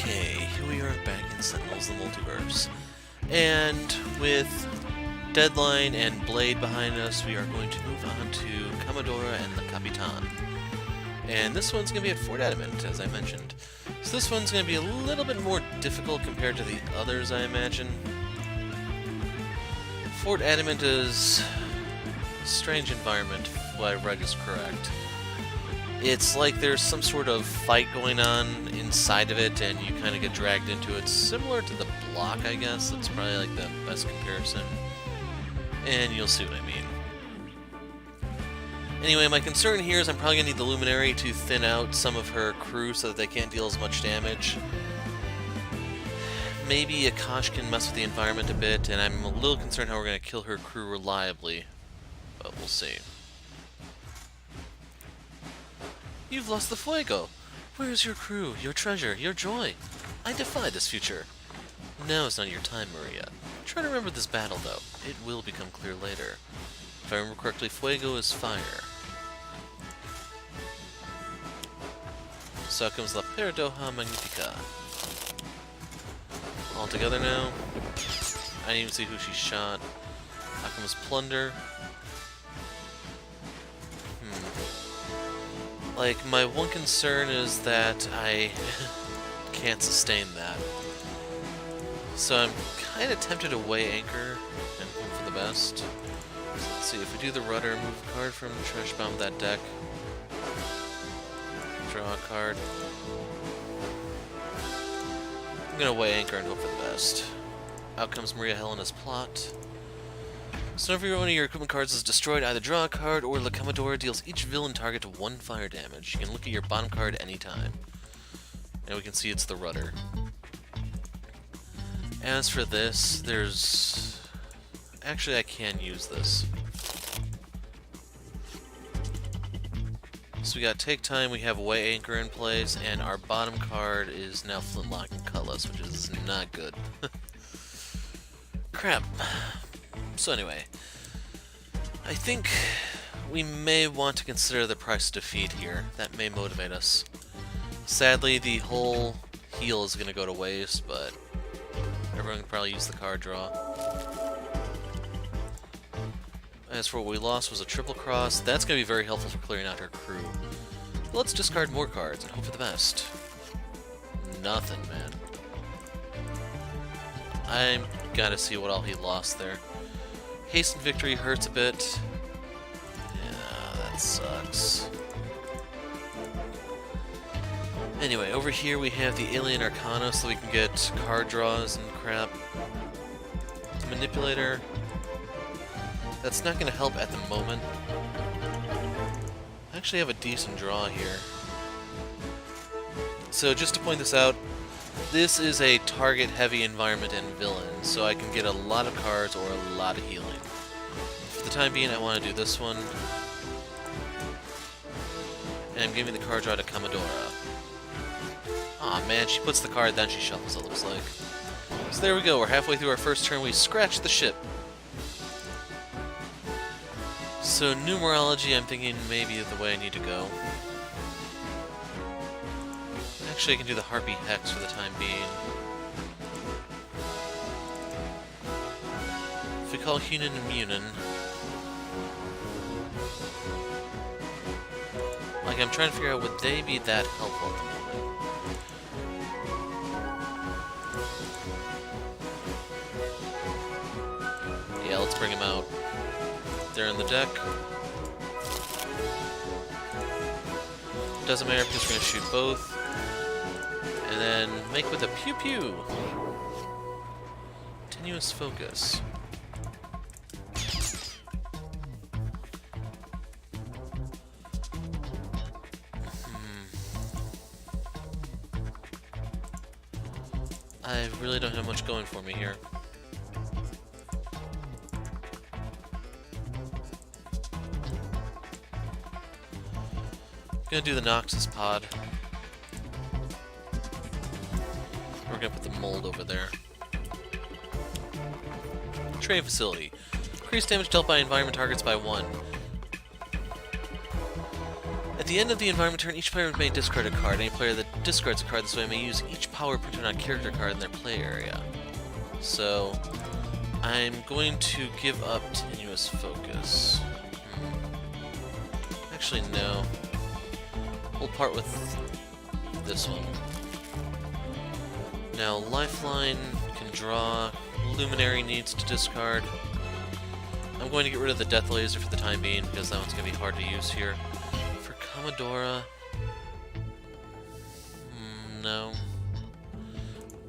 Okay, here we are back in Sentinels, the Multiverse. And with Deadline and Blade behind us, we are going to move on to Commodora and the Capitan. And this one's going to be at Fort Adamant, as I mentioned. So this one's going to be a little bit more difficult compared to the others, I imagine. Fort Adamant is a strange environment, if what I read is correct. It's like there's some sort of fight going on inside of it, and you kind of get dragged into it. Similar to the block, I guess. That's probably like the best comparison. And you'll see what I mean. Anyway, my concern here is I'm probably going to need the Luminary to thin out some of her crew so that they can't deal as much damage. Maybe Akash can mess with the environment a bit, and I'm a little concerned how we're going to kill her crew reliably. But we'll see. You've lost the Fuego! Where is your crew, your treasure, your joy? I defy this future. Now is not your time, Maria. Try to remember this battle, though. It will become clear later. If I remember correctly, Fuego is fire. So comes La Paradoja Magnifica. All together now. I didn't even see who she shot. How comes Plunder? Like, my one concern is that I can't sustain that. So I'm kind of tempted to weigh anchor and hope for the best. So let's see, if we do the rudder, move a card from the trash bomb that deck. Draw a card. I'm gonna weigh anchor and hope for the best. Out comes Maria Helena's plot. So whenever one of your equipment cards is destroyed, either draw a card or La Commodora deals each villain target 1 fire damage. You can look at your bottom card anytime. And we can see it's the rudder. As for this, there's... Actually, I can use this. So we got Take Time, we have Weigh Anchor in place, and our bottom card is now Flintlock and Cutlass, which is not good. Crap. So anyway, I think we may want to consider the price of defeat here. That may motivate us. Sadly, the whole heal is going to go to waste, but everyone can probably use the card draw. As for what we lost was a triple cross. That's going to be very helpful for clearing out her crew. But let's discard more cards and hope for the best. Nothing, man. I'm gotta see what all he lost there. Hastened victory hurts a bit. Yeah, that sucks. Anyway, over here we have the Alien Arcana so we can get card draws and crap. Manipulator. That's not going to help at the moment. I actually have a decent draw here. So just to point this out, this is a target-heavy environment and villain, so I can get a lot of cards or a lot of healing. For the time being, I want to do this one. And I'm giving the card draw to Commodora. Aw man, she puts the card, then she shuffles, it looks like. So there we go, we're halfway through our first turn, we scratched the ship. So numerology, I'm thinking maybe the way I need to go. Actually, I can do the Harpy Hex for the time being. If we call Hunan and Munin... Like, I'm trying to figure out, would they be that helpful at the moment? Yeah, let's bring them out. They're in the deck. Doesn't matter because we're going to shoot both. And then make with a pew pew. Continuous focus. I really don't have much going for me here. I'm gonna do the Noxus pod. We're gonna put the mold over there. Trade facility. Increase damage dealt by environment targets by 1. At the end of the environment turn, each player may discard a card. Any player that discards a card this way may use each power printed on a character card in their play area. So, I'm going to give up Tenuous Focus. Actually, no. We'll part with this one. Now, Lifeline can draw. Luminary needs to discard. I'm going to get rid of the Death Laser for the time being, because that one's going to be hard to use here. For Commodora... no.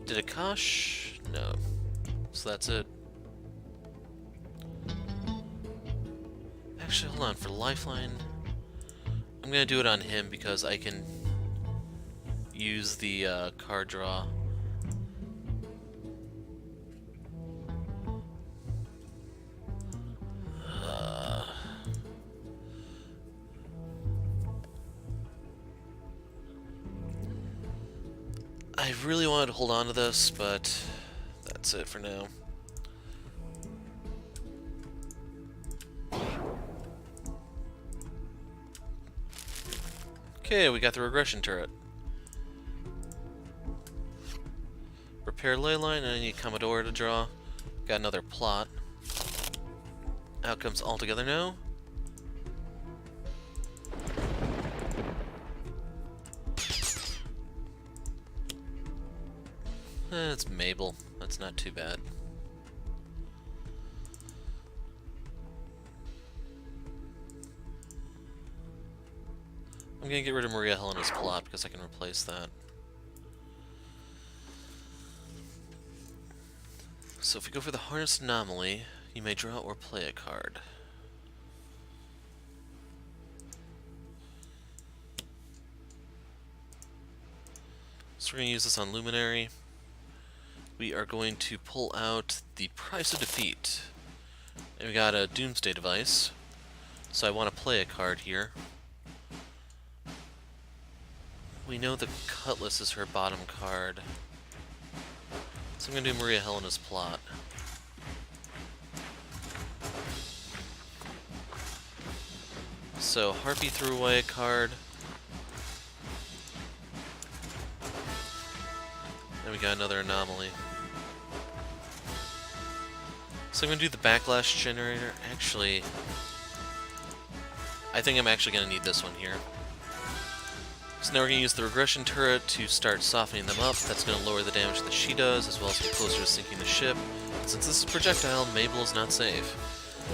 Did Akash? No. So that's it. Actually, hold on. For Lifeline, I'm going to do it on him because I can use the card draw. I really wanted to hold on to this, but that's it for now. Okay, we got the regression turret. Repair Leyline, and I need Commodora to draw. Got another plot. Outcomes all together now. It's Mabel. That's not too bad. I'm gonna get rid of Maria Helena's plot because I can replace that. So if we go for the Harness Anomaly, you may draw or play a card. So we're going to use this on Luminary. We are going to pull out the Price of Defeat. And we got a Doomsday device. So I want to play a card here. We know the Cutlass is her bottom card. So I'm going to do Maria Helena's plot. So Harpy threw away a card. And we got another anomaly. So I'm going to do the Backlash Generator. Actually, I think I'm actually going to need this one here. So now we're going to use the Regression Turret to start softening them up. That's going to lower the damage that she does, as well as get closer to sinking the ship. And since this is projectile, Mabel is not safe.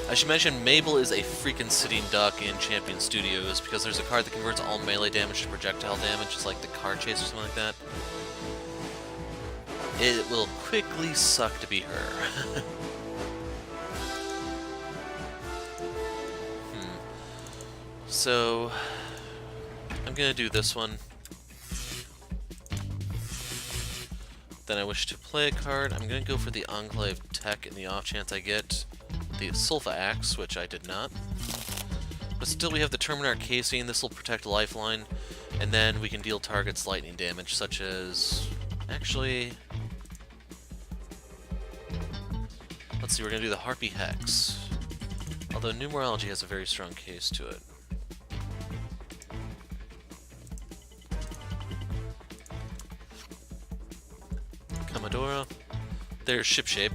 I should mention, Mabel is a freaking sitting duck in Champion Studios, because there's a card that converts all melee damage to projectile damage. It's like the Card Chase or something like that. It will quickly suck to be her. So, I'm gonna do this one. Then I wish to play a card. I'm gonna go for the Enclave Tech in the off chance I get the Sulfa Axe, which I did not. But still, we have the Terminar Casing. This will protect Lifeline, and then we can deal targets lightning damage, such as... Actually... Let's see, we're gonna do the Harpy Hex. Although Numerology has a very strong case to it. Commodora. There's Ship Shape.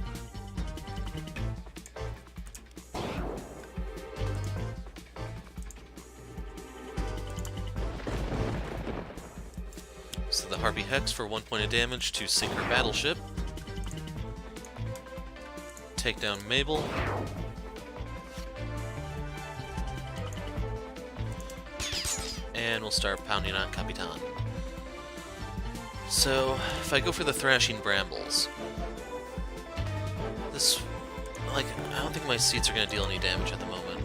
So the Harpy Hex for 1 point of damage to sink her battleship. Take down Mabel. And we'll start pounding on Capitan. So, if I go for the Thrashing Brambles, this, like, I don't think my seats are going to deal any damage at the moment.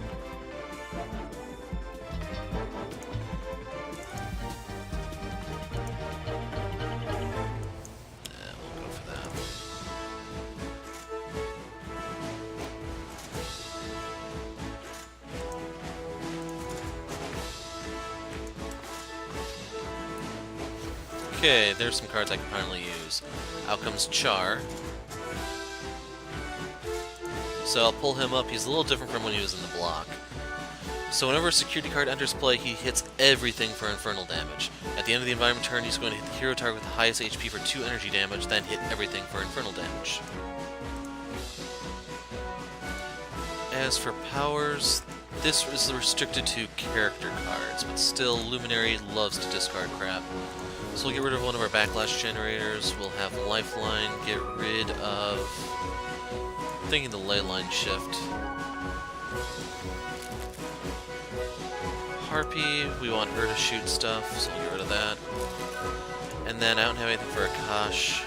We'll go for that. Okay, there's some cards I can finally use. Out comes Char. So I'll pull him up. He's a little different from when he was in the block. So whenever a security card enters play, he hits everything for infernal damage. At the end of the environment turn, he's going to hit the hero target with the highest HP for 2 energy damage, then hit everything for infernal damage. As for powers, this is restricted to character cards, but still, Luminary loves to discard crap. So we'll get rid of one of our backlash generators, we'll have Lifeline, get rid of... I'm thinking the Leyline shift. Harpy, we want her to shoot stuff, so we'll get rid of that. And then I don't have anything for Akash.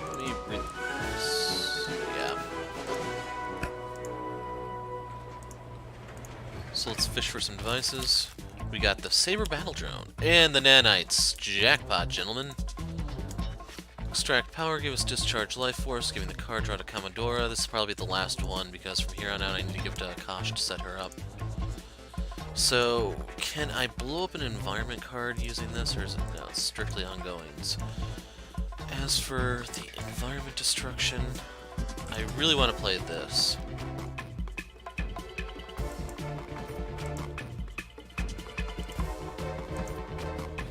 Let me read this. Yeah. So let's fish for some devices. We got the Saber Battle Drone and the Nanites. Jackpot, gentlemen. Extract power, give us discharge life force, giving the card draw to Commodora. This is probably the last one because from here on out I need to give it to Akash to set her up. So, can I blow up an environment card using this, or is it no, it's strictly ongoings? As for the environment destruction, I really want to play this.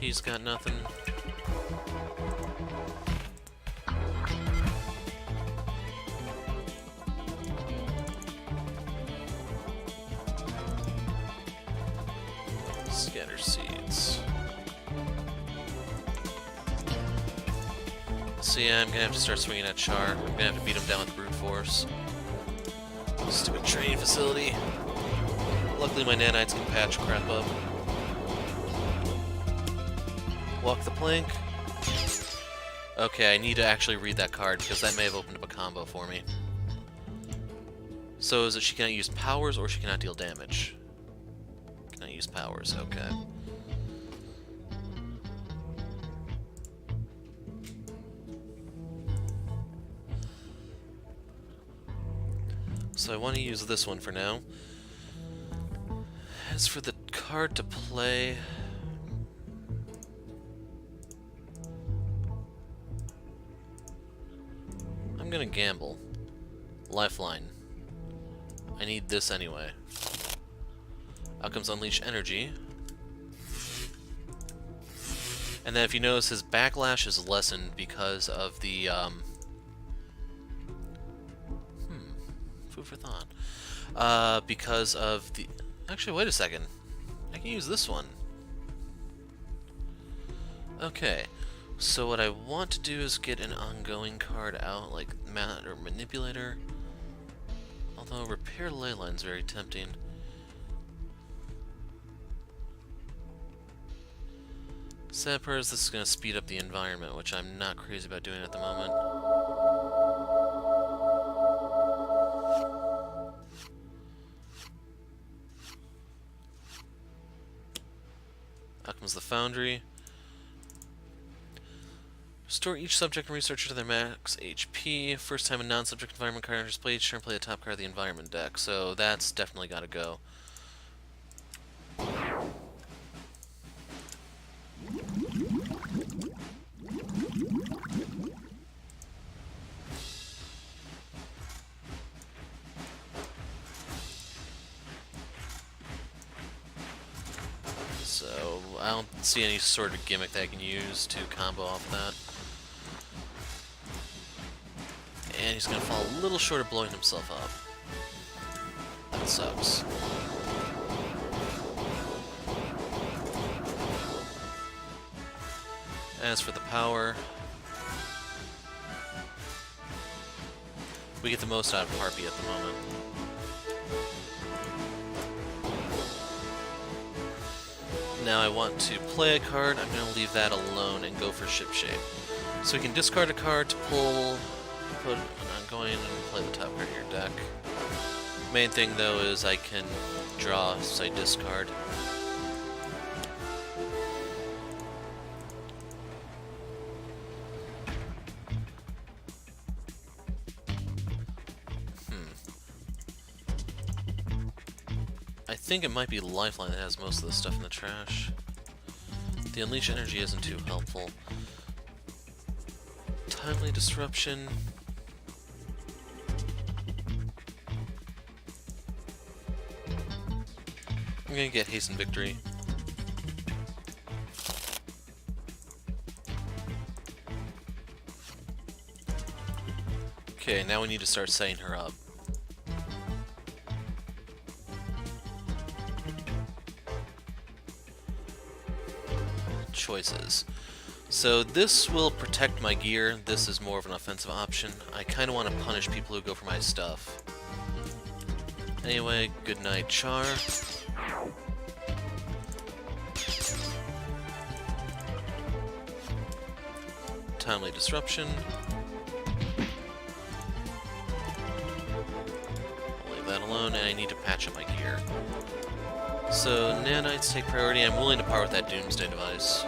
He's got nothing. Scatter seeds. So yeah, I'm gonna have to start swinging at Char. I'm gonna have to beat him down with brute force. Stupid training facility. Luckily my nanites can patch crap up. Walk the plank. Okay, I need to actually read that card because that may have opened up a combo for me. So is it she cannot use powers or she cannot deal damage? Cannot use powers, okay. So I want to use this one for now. As for the card to play... I'm gonna gamble. Lifeline. I need this anyway. Out comes Unleash Energy. And then if you notice, his backlash is lessened because of the, food for thought. Because of the... Actually, wait a second. I can use this one. Okay. So what I want to do is get an ongoing card out, like Manipulator. Although Repair Leyline's very tempting. Sad part is this is going to speed up the environment, which I'm not crazy about doing at the moment. Out comes the Foundry. Restore each subject and researcher to their max HP. First time a non-subject environment card enters play, each turn play the top card of the environment deck. So that's definitely got to go. So I don't see any sort of gimmick that I can use to combo off that. And he's going to fall a little short of blowing himself up. That sucks. As for the power, we get the most out of Harpy at the moment. Now I want to play a card. I'm going to leave that alone and go for Ship Shape. So we can discard a card to pull... put an ongoing and play the top card of your deck. Main thing though is I can draw, so I discard. I think it might be Lifeline that has most of the stuff in the trash. The Unleash Energy isn't too helpful. Timely Disruption. I'm gonna get Hasten Victory. Okay, now we need to start setting her up. Choices. So this will protect my gear. This is more of an offensive option. I kind of want to punish people who go for my stuff. Anyway, good night, Char. Timely Disruption. I'll leave that alone, and I need to patch up my gear. So, nanites take priority. I'm willing to part with that Doomsday device.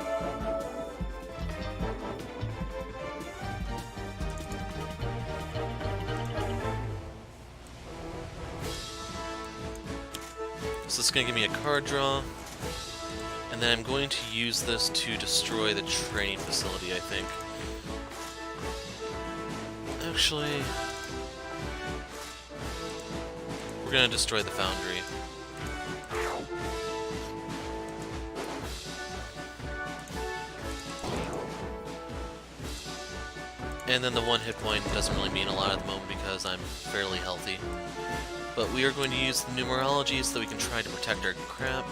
So this is going to give me a card draw. And then I'm going to use this to destroy the training facility, I think. Actually, we're going to destroy the foundry. And then the one hit point doesn't really mean a lot at the moment because I'm fairly healthy. But we are going to use the numerology so that we can try to protect our crap.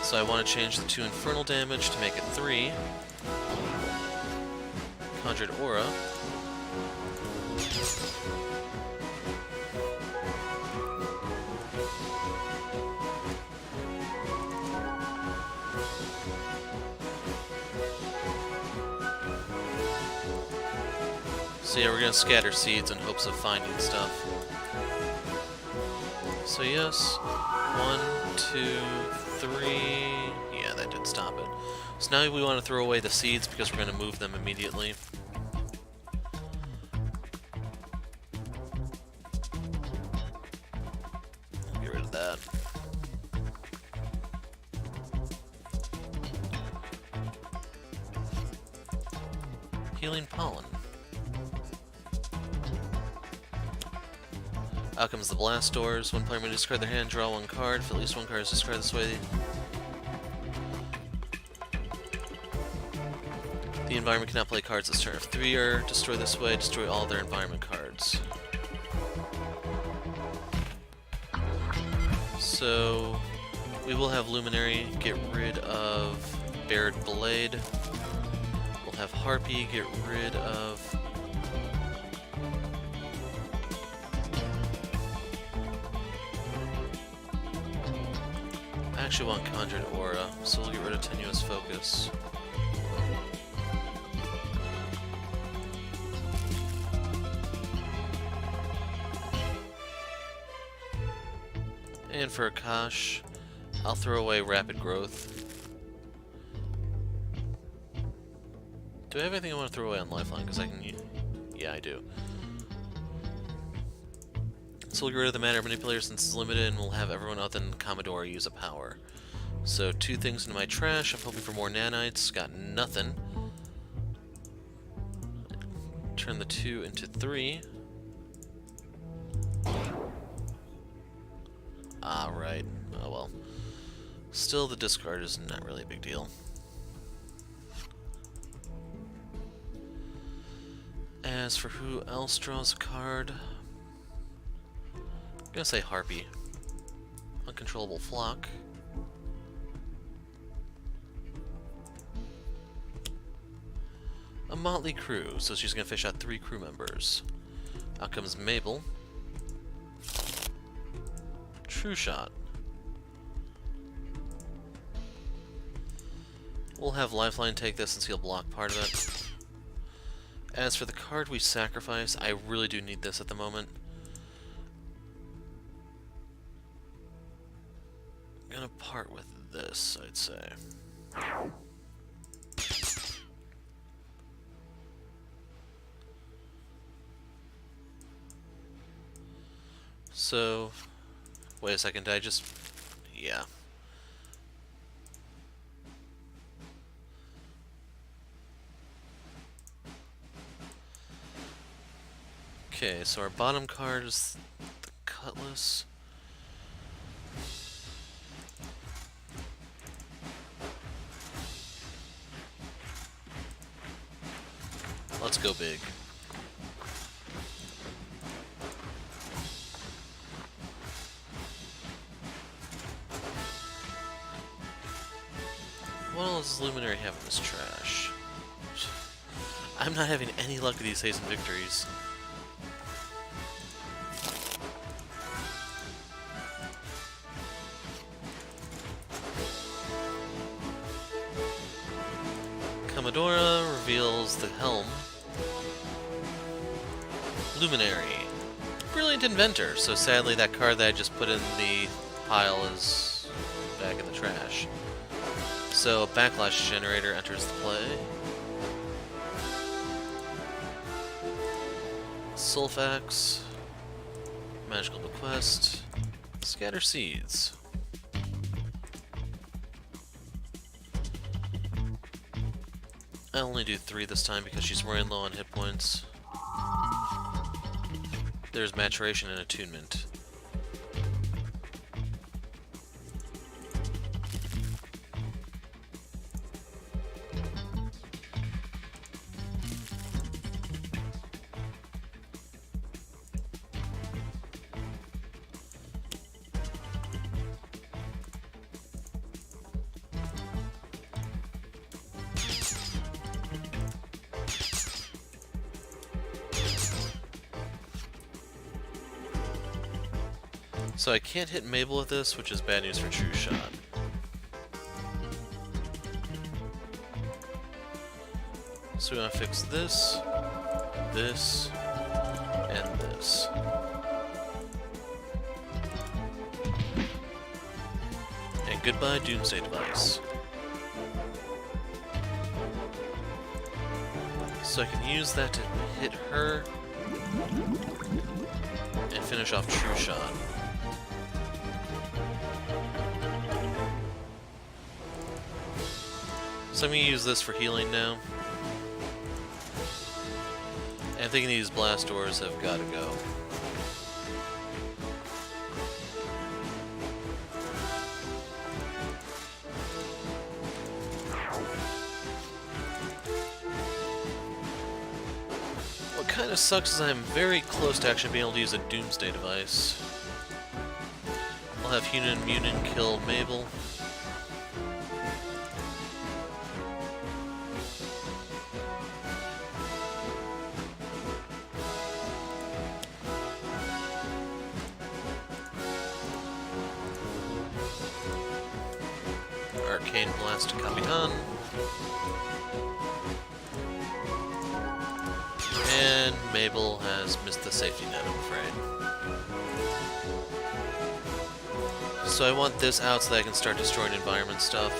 So I want to change the 2 infernal damage to make it 3. Conjured Aura. So yeah, we're going to scatter seeds in hopes of finding stuff. So yes, 1, 2, 3... yeah, that did stop it. So now we want to throw away the seeds because we're going to move them immediately. Get rid of that. Healing Pollen. Out comes the blast doors. One player may discard their hand, draw 1 card. If at least 1 card is discarded this way, the environment cannot play cards this turn. If 3 are destroyed this way, destroy all their environment cards. So we will have Luminary get rid of Bared Blade. We'll have Harpy get rid of... I actually want Conjured Aura, so we'll get rid of Tenuous Focus. And for Akash, I'll throw away Rapid Growth. Do I have anything I want to throw away on Lifeline? Because I can... yeah, I do. So we'll get rid of the Matter Manipulator since it's limited, and we'll have everyone other than Commodora use a power. So 2 things into my trash. I'm hoping for more nanites. Got nothing. Turn the 2 into 3. Ah, right. Oh well. Still, the discard is not really a big deal. As for who else draws a card... I'm gonna say Harpy. Uncontrollable Flock. A motley crew, so she's gonna fish out 3 crew members. Out comes Mabel. True Shot. We'll have Lifeline take this since he'll block part of it. As for the card we sacrifice, I really do need this at the moment. I'm gonna part with this, I'd say. So, wait a second, did I just... yeah. Okay, so our bottom card is the Cutlass. Let's go big. What else does Luminary have in this trash? I'm not having any luck with these hasten victories. Commodora reveals the helm. Luminary. Brilliant inventor, so sadly that card that I just put in the pile is back in the trash. So a backlash generator enters the play. Sulfax. Magical Bequest. Scatter Seeds. I'll only do 3 this time because she's running low on hit points. There's Maturation and Attunement. So I can't hit Mabel with this, which is bad news for True Shot. So we want to fix this, this, and this. And goodbye, Doomsday Device. So I can use that to hit her and finish off True Shot. So I'm going to use this for healing now. And I think these blast doors have got to go. What kind of sucks is I'm very close to actually being able to use a Doomsday Device. I'll have Hunan Munin kill Mabel. Arcane Blast to Capitan. And Mabel has missed the safety net, I'm afraid. So I want this out so that I can start destroying environment stuff.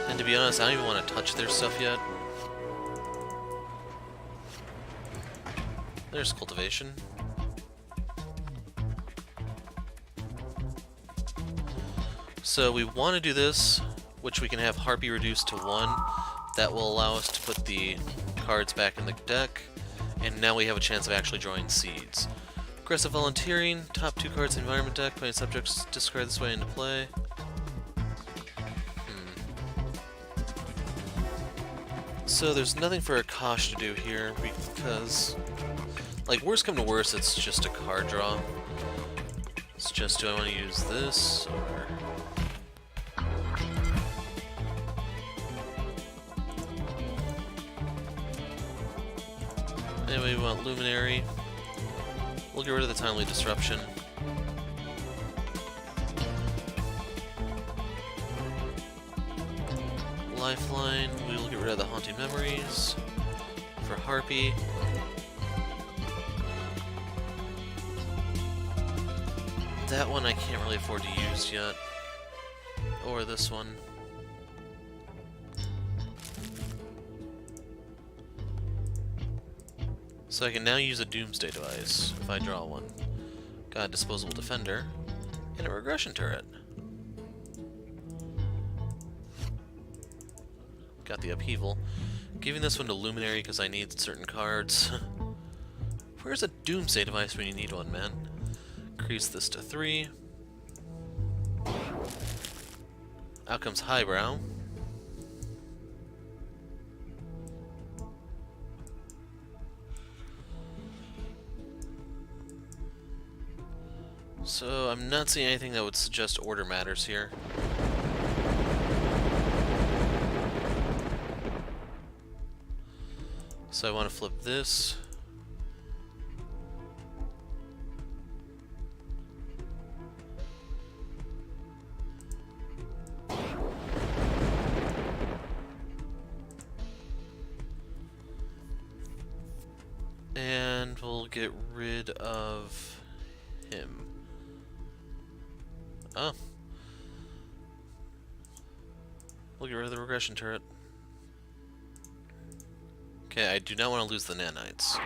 And to be honest, I don't even want to touch their stuff yet. There's Cultivation. So we want to do this, which we can have Harpy reduced to 1. That will allow us to put the cards back in the deck, and now we have a chance of actually drawing seeds. Aggressive Volunteering, top 2 cards in the environment deck, playing subjects discard this way into play. So there's nothing for Akash to do here, because, like, worst come to worst, it's just a card draw. It's just, do I want to use this, or... Anyway, we want Luminary. We'll get rid of the Timely Disruption. Lifeline, we will get rid of the Haunting Memories. For Harpy. That one I can't really afford to use yet. Or this one. So I can now use a Doomsday Device if I draw one. Got a Disposable Defender and a Regression Turret. Got the Upheaval. Giving this one to Luminary because I need certain cards. Where's a Doomsday Device when you need one, man? Increase this to 3. Out comes Highbrow. So I'm not seeing anything that would suggest order matters here. So I want to flip this. And we'll get rid of him. Oh. We'll get rid of the regression turret. Okay, I do not want to lose the nanites.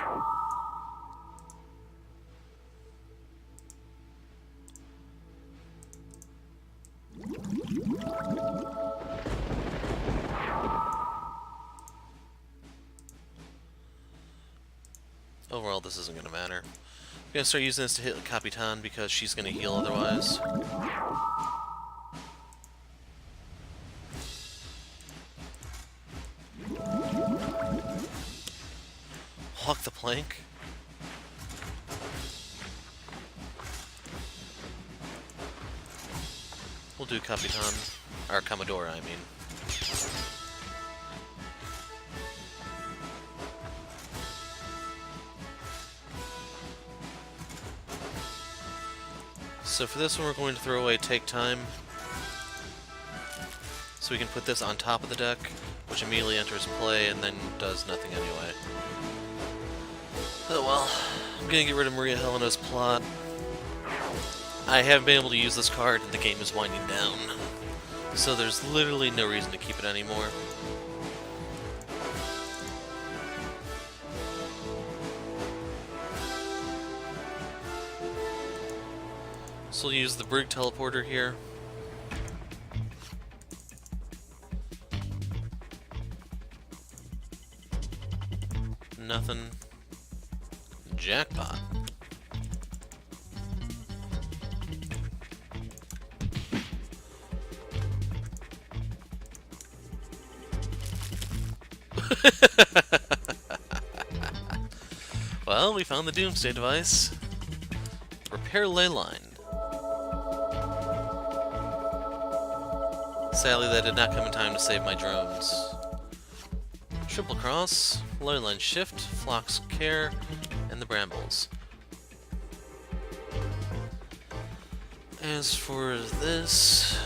Overall, this isn't going to matter. I'm going to start using this to hit Capitan because she's going to heal otherwise. Hawk the plank. We'll do Capitan, or Commodora, I mean. So for this one, we're going to throw away Take Time, so we can put this on top of the deck, which immediately enters play and then does nothing anyway. Oh well, I'm gonna get rid of Maria Helena's plot. I haven't been able to use this card and the game is winding down, so there's literally no reason to keep it anymore. So we'll use the Brig teleporter here. Nothing. Jackpot. Well, we found the Doomsday device. Repair ley line. Sadly, that did not come in time to save my drones. Triple cross, ley line shift, Flock's care, and the brambles. As for this,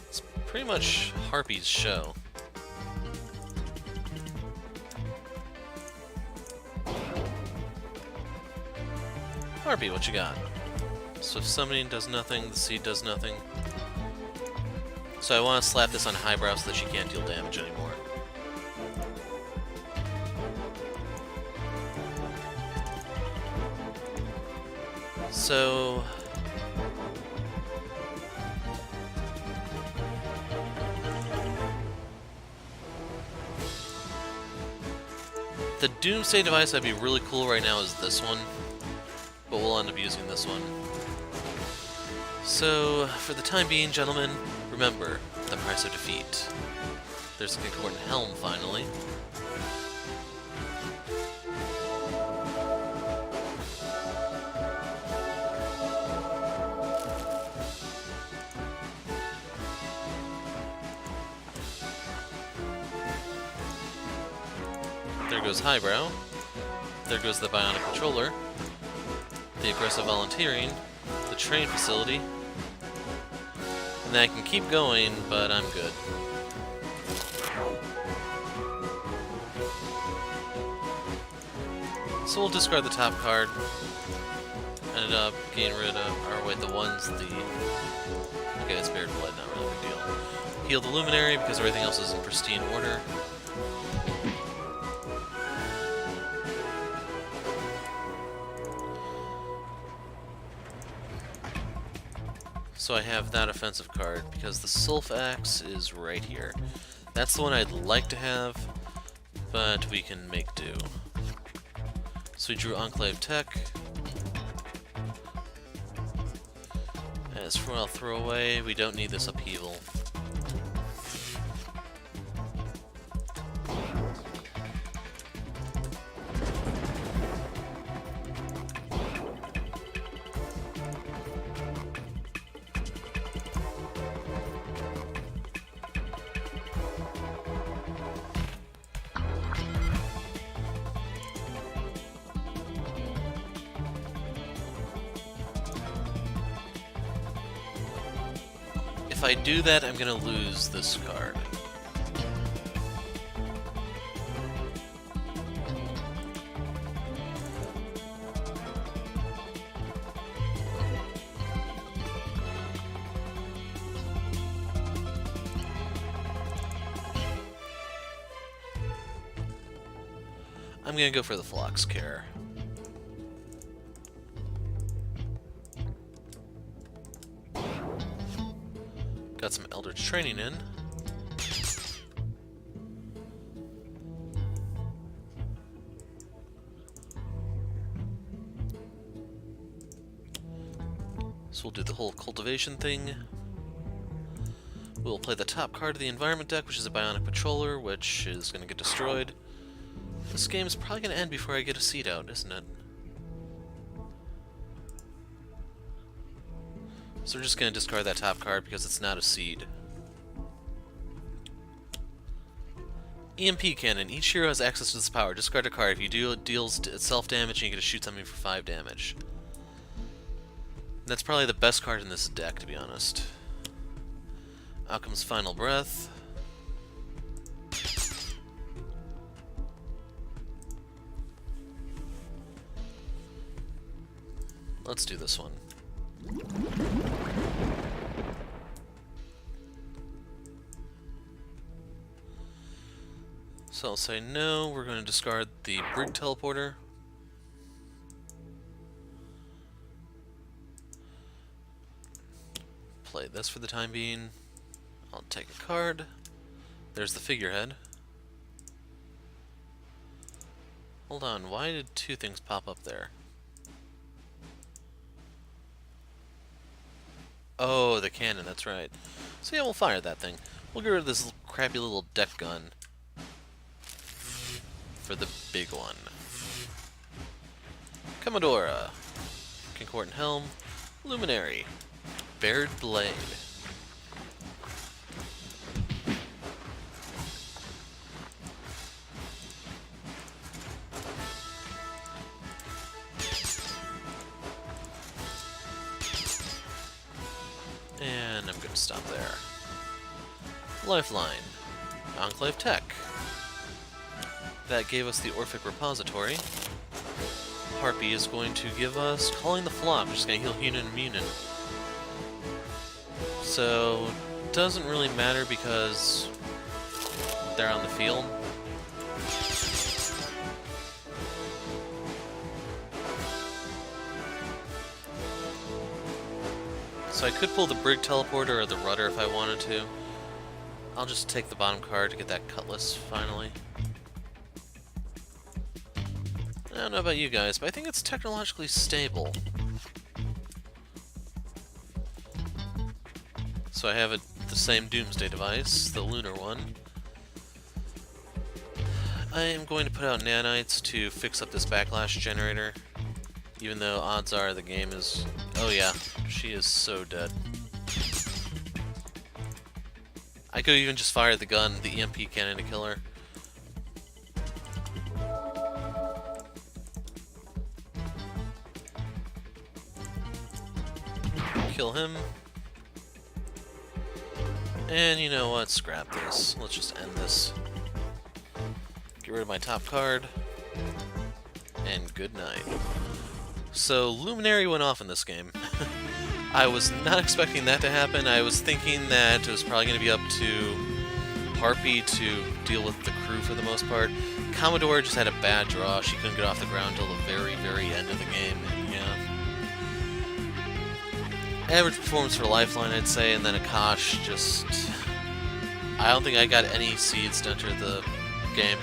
it's pretty much Harpy's show. Harpy, what you got? Swift summoning does nothing, the seed does nothing. So I want to slap this on highbrow so that she can't deal damage anymore. So the Doomsday device that'd be really cool right now is this one, but we'll end up using this one. So for the time being, gentlemen, remember the price of defeat. There's a concordant helm finally. There goes Highbrow. There goes the Bionic Controller. The Aggressive Volunteering. The Train Facility. And I can keep going, but I'm good. So we'll discard the top card. Ended up getting rid of, or wait, the ones, okay, it's Spirit Blood, not really a big deal. Heal the Luminary because everything else is in pristine order. So I have that offensive card, because the Sulf Axe is right here. That's the one I'd like to have, but we can make do. So we drew Enclave Tech. As for what I'll throw away, we don't need this upheaval. if I do that, I'm gonna lose this card. I'm gonna go for the Phlox Care. Got some Eldritch Training in. So we'll do the whole cultivation thing. We'll play the top card of the environment deck, which is a Bionic Patroller, which is going to get destroyed. This game is probably going to end before I get a seed out, isn't it? So we're just going to discard that top card because it's not a seed. EMP Cannon. Each hero has access to this power. Discard a card. If you do, it deals self-damage and you get to shoot something for 5 damage. And that's probably the best card in this deck, to be honest. Out comes Final Breath. Let's do this one. So I'll say no, we're going to discard the Brig Teleporter. Play this for the time being. I'll take a card. There's the figurehead. Hold on, why did 2 things pop up there? Oh, the cannon, that's right. So yeah, we'll fire that thing. We'll get rid of this crappy little deck gun for the big one. Commodora, Concordant Helm, Luminary, Bared Blade. And I'm gonna stop there. Lifeline, Enclave Tech. That gave us the Orphic Repository. Harpy is going to give us Calling the Flock, which is going to heal Hunan and Munin. So, doesn't really matter because they're on the field. So I could pull the Brig Teleporter or the Rudder if I wanted to. I'll just take the bottom card to get that Cutlass, finally. I don't know about you guys, but I think it's technologically stable. So I have the same Doomsday device, the lunar one. I am going to put out nanites to fix up this backlash generator, even though odds are the game is... Oh yeah, she is so dead. I could even just fire the gun, the EMP cannon, to kill her. Kill him. And you know what? Scrap this. Let's just end this. Get rid of my top card. And good night. So, Luminary went off in this game. I was not expecting that to happen. I was thinking that it was probably going to be up to Harpy to deal with the crew for the most part. Commodora just had a bad draw. She couldn't get off the ground until the very, very end of the game. And yeah. Average performance for Lifeline, I'd say, and then Akash just... I don't think I got any seeds to enter the game.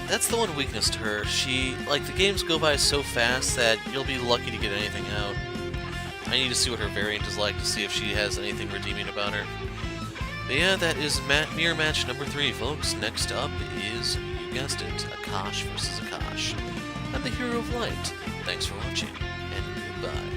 That's the one weakness to her. She, like, the games go by so fast that you'll be lucky to get anything out. I need to see what her variant is like to see if she has anything redeeming about her. But yeah, that is mirror match number 3, folks. Next up is, you guessed it, Akash versus Akash. I'm the Hero of Light. Thanks for watching, and goodbye.